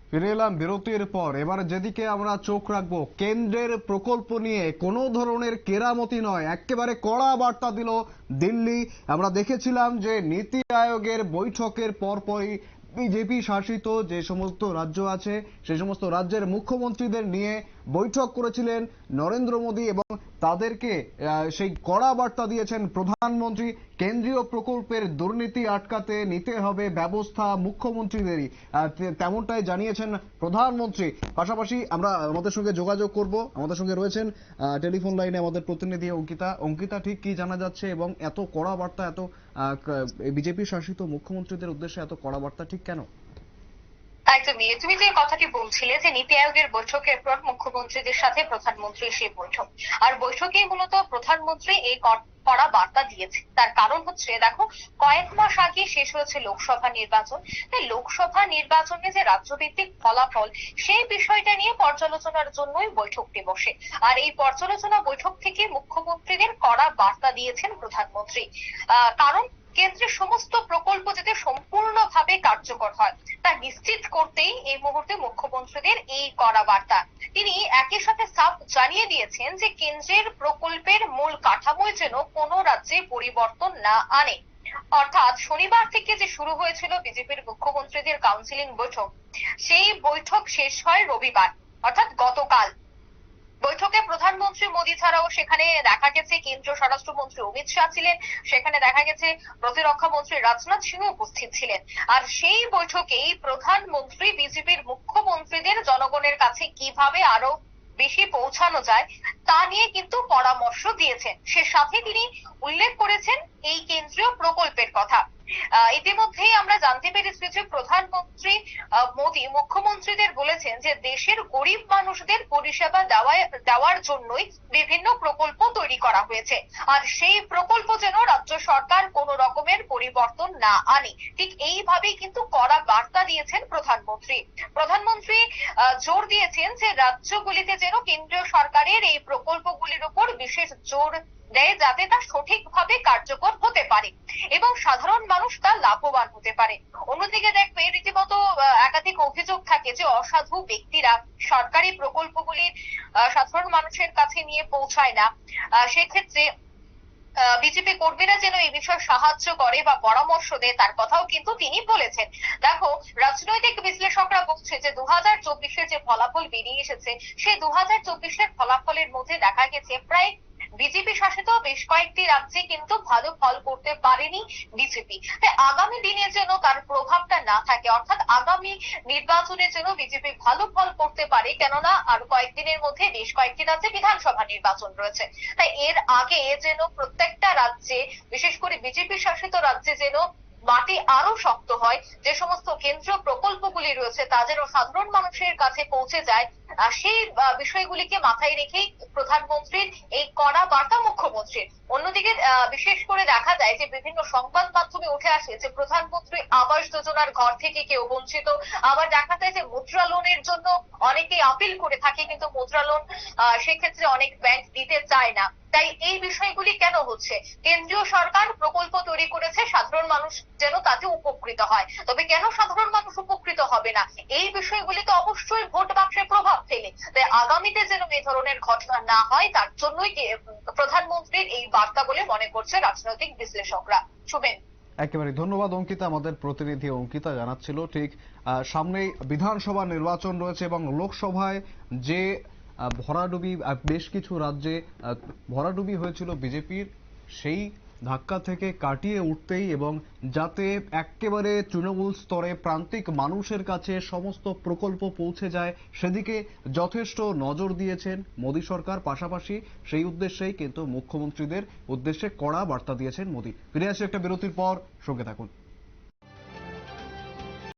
ফিরে এলাম বিরতির পর। এবার যেদিকে আমরা চোখ রাখবো, কেন্দ্রের প্রকল্প নিয়ে কোনো ধরনের কেরামতি নয়, একেবারে কড়া বার্তা দিল দিল্লি। আমরা দেখেছিলাম যে নীতি আয়োগের বৈঠকের পরপরই বিজেপি শাসিত যে সমস্ত রাজ্য আছে সেই সমস্ত রাজ্যের মুখ্যমন্ত্রীদের নিয়ে বৈঠক করেছিলেন নরেন্দ্র মোদী এবং তাদেরকে সেই কড়া বার্তা দিয়েছেন প্রধানমন্ত্রী। কেন্দ্রীয় প্রকল্পের দুর্নীতি আটকাতে নিতে হবে ব্যবস্থা মুখ্যমন্ত্রীদেরই, তেমনটাই জানিয়েছেন প্রধানমন্ত্রী। পাশাপাশি আমরা আমাদের সঙ্গে যোগাযোগ করব, আমাদের সঙ্গে রয়েছেন টেলিফোন লাইনে আমাদের প্রতিনিধি অঙ্কিতা। অঙ্কিতা, ঠিক কি জানা যাচ্ছে এবং এত কড়া বার্তা, এত বিজেপি শাসিত মুখ্যমন্ত্রীদের উদ্দেশ্যে এত কড়া বার্তা ঠিক কেন? একদমই, তুমি যে কথাটি বলছিলে যে নীতি আয়োগের বৈঠকের পর মুখ্যমন্ত্রীদের সাথে প্রধানমন্ত্রীর সেই বৈঠক, আর বৈঠকে মূলত প্রধানমন্ত্রী এই কড়া বার্তা দিয়েছে। তার কারণ হচ্ছে, দেখো, কয়েক মাস আগে শেষ হয়েছে লোকসভা নির্বাচন। তাই লোকসভা নির্বাচনে যে রাজ্যভিত্তিক ফলাফল, সেই বিষয়টা নিয়ে পর্যালোচনার জন্যই বৈঠকটি বসে। আর এই পর্যালোচনা বৈঠক থেকে মুখ্যমন্ত্রীদের কড়া বার্তা দিয়েছেন প্রধানমন্ত্রী। কারণ কেন্দ্রের সমস্ত প্রকল্প যাতে সম্পূর্ণভাবে কার্যকর হয় তা নিশ্চিত করতেই এই মুহূর্তে মুখ্যমন্ত্রীদের এই কড়া বার্তা। তিনি একই সাথে সাফ জানিয়ে দিয়েছেন যে কেন্দ্রের প্রকল্পের মূল কাঠামোয় যেন কোনো রাজ্যে পরিবর্তন না আনে। অর্থাৎ শনিবার থেকে যে শুরু হয়েছিল বিজেপির মুখ্যমন্ত্রীদের কাউন্সিলিং বৈঠক, সেই বৈঠক শেষ হয় রবিবার, অর্থাৎ গতকাল। বৈঠকে প্রধানমন্ত্রী মোদী ছাড়াও সেখানে দেখা গেছে কেন্দ্রীয় স্বরাষ্ট্রমন্ত্রী অমিত শাহ ছিলেন, সেখানে দেখা গেছে প্রতিরক্ষা মন্ত্রী রাজনাথ সিংহ উপস্থিত ছিলেন। আর সেই বৈঠকেই প্রধানমন্ত্রী বিজেপির মুখ্যমন্ত্রীদের জনগণের কাছে কিভাবে আরো বেশি পৌঁছানো যায় তা নিয়ে কিন্তু পরামর্শ দিয়েছেন। সে সাথে তিনি উল্লেখ করেছেন এই কেন্দ্রীয় প্রকল্পের কথা। ইতিমধ্যেই আমরা জানতে পেরেছি যে প্রধানমন্ত্রী মোদী মুখ্যমন্ত্রীদের বলেছেন যে দেশের গরিব মানুষদের পরিষেবা দেওয়ার জন্যই বিভিন্ন প্রকল্প তৈরি করা হয়েছে, আর সেই প্রকল্প যেন রাজ্য সরকার কোনো রকমের পরিবর্তন না আনে। ঠিক এইভাবেই কিন্তু কড়া বার্তা দিয়েছেন প্রধানমন্ত্রী। প্রধানমন্ত্রী জোর দিয়েছেন যে রাজ্যগুলিতে যেন কেন্দ্রীয় সরকারের এই প্রকল্পগুলির উপর বিশেষ জোর দেয়, যাতে তা সঠিকভাবে কার্যকর হতে পারে এবং সাধারণ মানুষ তা লাভবান হতে পারে। অন্যদিকে দেখবে, রীতিমতো একাধিক অভিযোগ থাকে যে অসাধু ব্যক্তিরা সরকারি প্রকল্পগুলি সাধারণ মানুষের কাছে নিয়ে পৌঁছায় না। সেক্ষেত্রে বিজেপি কর্মীরা যেন এই বিষয়ে সাহায্য করে বা পরামর্শ দেয়, তার কথাও কিন্তু তিনি বলেছেন। দেখো, রাজনৈতিক বিশ্লেষকরা বলছে যে 2024-এ যে ফলাফল বেরিয়ে এসেছে, সেই 2024-এর ফলাফলের মধ্যে দেখা গেছে প্রায় বিজেপি শাসিত বেশ কয়েকটি রাজ্যে কিন্তু ভালো ফল করতে পারেনি বিজেপি। তাই আগামী দিনে যেন তার প্রভাবটা না থাকে, অর্থাৎ আগামী নির্বাচনে যেন বিজেপি ভালো ফল করতে পারে, কেননা আর কয়েকদিনের মধ্যে বেশ কয়েকটি রাজ্যে বিধানসভা নির্বাচন রয়েছে। তাই এর আগে যেন প্রত্যেকটা রাজ্যে, বিশেষ করে বিজেপি শাসিত রাজ্যে, যেন মাটি আরো শক্ত হয়, যে সমস্ত কেন্দ্রীয় প্রকল্পগুলি রয়েছে তা যেন সাধারণ মানুষের কাছে পৌঁছে যায়, সেই বিষয়গুলিকে মাথায় রেখেই প্রধানমন্ত্রীর এই কড়া বার্তা মুখ্যমন্ত্রীর। অন্যদিকে বিশেষ করে দেখা যায় যে বিভিন্ন সংবাদ মাধ্যমে উঠে আসে যে প্রধানমন্ত্রী আবাস যোজনার ঘর থেকে কেউ বঞ্চিত। আবার দেখা যায় যে মুদ্রা লোনের জন্য অনেকেই আপিল করে থাকে, কিন্তু মুদ্রা লোন সেক্ষেত্রে অনেক ব্যাংক দিতে চায় না। তাই এই বিষয়গুলি কেন হচ্ছে? কেন্দ্রীয় সরকার প্রকল্প তৈরি করেছে সাধারণ মানুষ যেন তাতে উপকৃত হয়, তবে কেন সাধারণ মানুষ উপকৃত হবে না? এই বিষয়গুলি তো অবশ্যই ভোট বাক্সে প্রভাব ফেলে। তাই আগামীতে যেন এই ধরনের ঘটনা না হয়, তার জন্যই প্রধানমন্ত্রীর এই বার্তা বলে মনে করছে রাজনৈতিক বিশ্লেষকরা। শুভেন। একেবারে ধন্যবাদ অঙ্কিতা। আমাদের প্রতিনিধি অঙ্কিতা জানাচ্ছিল ঠিক সামনেই বিধানসভা নির্বাচন রয়েছে এবং লোকসভায় যে ভরাডুবি বেশ কিছু রাজ্যে ভরাডুবি হয়েছিল বিজেপির, সেই ধাক্কা থেকে কাটিয়ে উঠতেই এবং যাতে একেবারে তৃণমূল স্তরে প্রান্তিক মানুষের কাছে সমস্ত প্রকল্প পৌঁছে যায় সেদিকে যথেষ্ট নজর দিয়েছেন মোদী সরকার। পাশাপাশি সেই উদ্দেশ্যেই কিন্তু মুখ্যমন্ত্রীদের উদ্দেশ্যে কড়া বার্তা দিয়েছেন মোদী। ফিরে আসি একটা বিরতির পর, সঙ্গে থাকুন।